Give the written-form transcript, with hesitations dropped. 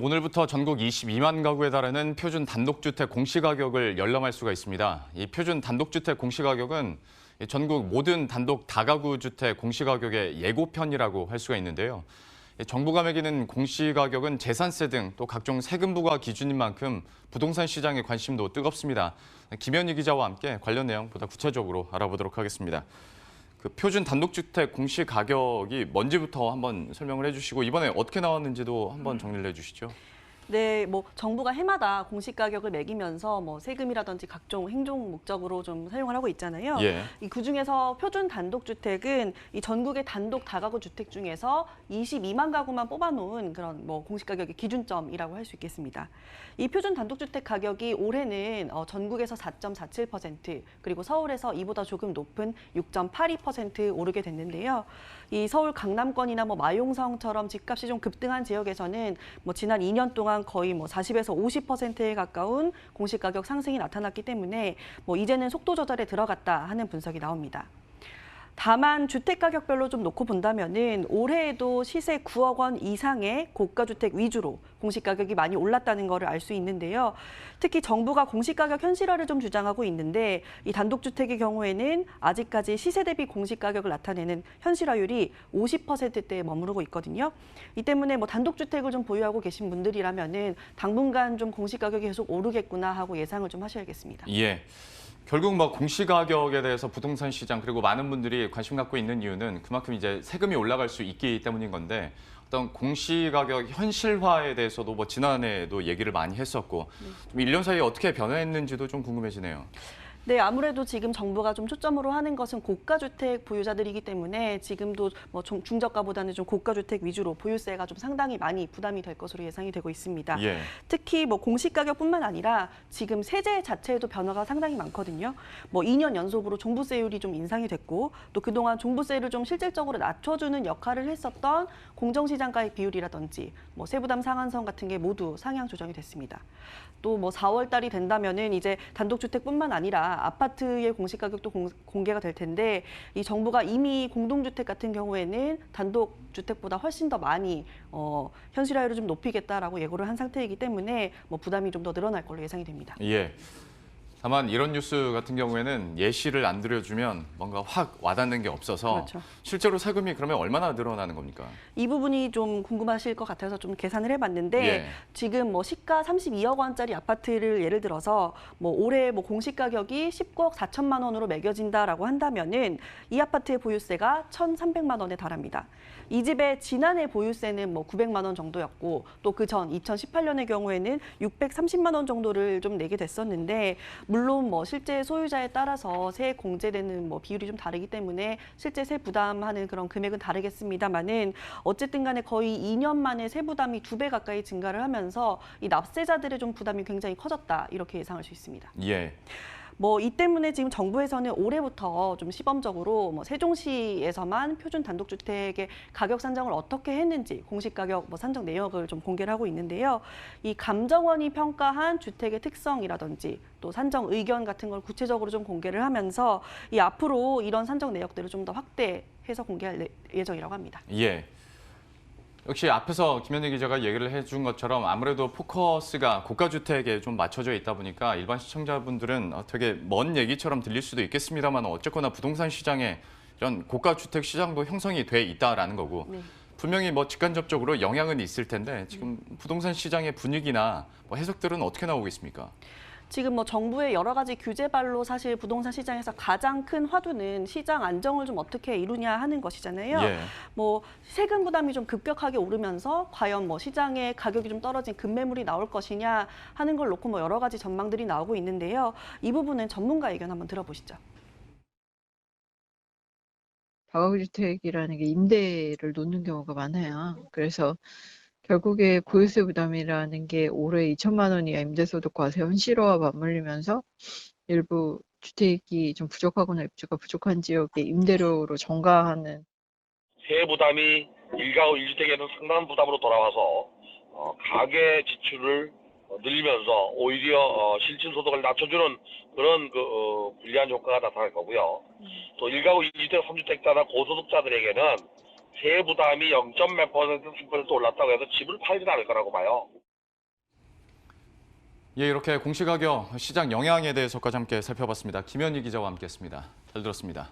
오늘부터 전국 22만 가구에 달하는 표준 단독주택 공시가격을 열람할 수가 있습니다. 이 표준 단독주택 공시가격은 전국 모든 단독 다가구 주택 공시가격의 예고편이라고 할 수가 있는데요. 정부가 매기는 공시가격은 재산세 등 또 각종 세금 부과 기준인 만큼 부동산 시장의 관심도 뜨겁습니다. 김현희 기자와 함께 관련 내용 보다 구체적으로 알아보도록 하겠습니다. 그 표준 단독주택 공시가격이 뭔지부터 한번 설명을 해주시고 이번에 어떻게 나왔는지도 한번 정리를 해주시죠. 네, 정부가 해마다 공시가격을 매기면서 세금이라든지 각종 행정 목적으로 좀 사용을 하고 있잖아요. 예. 그중에서 표준 단독주택은 이 전국의 단독 다가구 주택 중에서 22만 가구만 뽑아놓은 그런 공시가격의 기준점이라고 할 수 있겠습니다. 이 표준 단독주택 가격이 올해는 전국에서 4.47%, 그리고 서울에서 이보다 조금 높은 6.82% 오르게 됐는데요. 이 서울 강남권이나 마용성처럼 집값이 좀 급등한 지역에서는 지난 2년 동안 거의 40에서 50%에 가까운 공시가격 상승이 나타났기 때문에 이제는 속도 조절에 들어갔다 하는 분석이 나옵니다. 다만 주택가격별로 좀 놓고 본다면은 올해에도 시세 9억 원 이상의 고가주택 위주로 공시가격이 많이 올랐다는 것을 알 수 있는데요. 특히 정부가 공시가격 현실화를 좀 주장하고 있는데 이 단독주택의 경우에는 아직까지 시세 대비 공시가격을 나타내는 현실화율이 50%대에 머무르고 있거든요. 이 때문에 단독주택을 좀 보유하고 계신 분들이라면은 당분간 좀 공시가격이 계속 오르겠구나 하고 예상을 좀 하셔야겠습니다. 예. 결국 공시가격에 대해서 부동산 시장 그리고 많은 분들이 관심 갖고 있는 이유는 그만큼 이제 세금이 올라갈 수 있기 때문인 건데 어떤 공시가격 현실화에 대해서도 지난해에도 얘기를 많이 했었고 좀 1년 사이에 어떻게 변화했는지도 좀 궁금해지네요. 네, 아무래도 지금 정부가 좀 초점으로 하는 것은 고가주택 보유자들이기 때문에 지금도 중저가보다는 좀 고가주택 위주로 보유세가 좀 상당히 많이 부담이 될 것으로 예상이 되고 있습니다. 예. 특히 공시가격뿐만 아니라 지금 세제 자체에도 변화가 상당히 많거든요. 2년 연속으로 종부세율이 좀 인상이 됐고 또 그동안 종부세를 좀 실질적으로 낮춰주는 역할을 했었던 공정시장가액 비율이라든지 세부담 상한선 같은 게 모두 상향 조정이 됐습니다. 또 4월 달이 된다면은 이제 단독주택뿐만 아니라 아파트의 공시가격도 공개가 될 텐데 이 정부가 이미 공동주택 같은 경우에는 단독주택보다 훨씬 더 많이 현실화율을 좀 높이겠다라고 예고를 한 상태이기 때문에 부담이 좀 더 늘어날 걸로 예상이 됩니다. 예. 다만 이런 뉴스 같은 경우에는 예시를 안 들여주면 뭔가 확 와닿는 게 없어서 그렇죠. 실제로 세금이 그러면 얼마나 늘어나는 겁니까? 이 부분이 좀 궁금하실 것 같아서 좀 계산을 해봤는데 예. 지금 시가 32억 원짜리 아파트를 예를 들어서 올해 공시가격이 19억 4천만 원으로 매겨진다라고 한다면은 이 아파트의 보유세가 1,300만 원에 달합니다. 이 집의 지난해 보유세는 900만 원 정도였고 또 그 전 2018년의 경우에는 630만 원 정도를 좀 내게 됐었는데 물론 실제 소유자에 따라서 세에 공제되는 비율이 좀 다르기 때문에 실제 세 부담하는 그런 금액은 다르겠습니다만은 어쨌든 간에 거의 2년 만에 세 부담이 2배 가까이 증가를 하면서 이 납세자들의 좀 부담이 굉장히 커졌다 이렇게 예상할 수 있습니다. 예. 이 때문에 지금 정부에서는 올해부터 좀 시범적으로 세종시에서만 표준 단독주택의 가격 산정을 어떻게 했는지 공시가격 산정 내역을 좀 공개를 하고 있는데요. 이 감정원이 평가한 주택의 특성이라든지 또 산정 의견 같은 걸 구체적으로 좀 공개를 하면서 이 앞으로 이런 산정 내역들을 좀 더 확대해서 공개할 예정이라고 합니다. 예. 역시 앞에서 김현희 기자가 얘기를 해준 것처럼 아무래도 포커스가 고가주택에 좀 맞춰져 있다 보니까 일반 시청자분들은 되게 먼 얘기처럼 들릴 수도 있겠습니다만 어쨌거나 부동산 시장에 이런 고가주택 시장도 형성이 돼 있다라는 거고 네. 분명히 직간접적으로 영향은 있을 텐데 지금 부동산 시장의 분위기나 해석들은 어떻게 나오고 있습니까? 지금 정부의 여러 가지 규제발로 사실 부동산 시장에서 가장 큰 화두는 시장 안정을 좀 어떻게 이루냐 하는 것이잖아요. 예. 세금 부담이 좀 급격하게 오르면서 과연 시장에 가격이 좀 떨어진 급매물이 나올 것이냐 하는 걸 놓고 여러 가지 전망들이 나오고 있는데요. 이 부분은 전문가 의견 한번 들어보시죠. 다가구주택이라는 게 임대를 놓는 경우가 많아요. 그래서 결국에 보유세 부담이라는 게 올해 2천만 원 이하 임대소득 과세 현실화와 맞물리면서 일부 주택이 좀 부족하거나 입주가 부족한 지역에 임대료로 전가하는 세액 부담이 1가구 1주택에는 상당한 부담으로 돌아와서 가계 지출을 늘리면서 오히려 실질 소득을 낮춰주는 그런 불리한 효과가 나타날 거고요. 또 1가구 2주택, 3주택자나 고소득자들에게는 세액 부담이 0.몇 %, 3% 올랐다고 해서 집을 팔지는 않을 거라고 봐요. 예, 이렇게 공시가격 시장 영향에 대해서까지 함께 살펴봤습니다. 김현희 기자와 함께했습니다. 잘 들었습니다.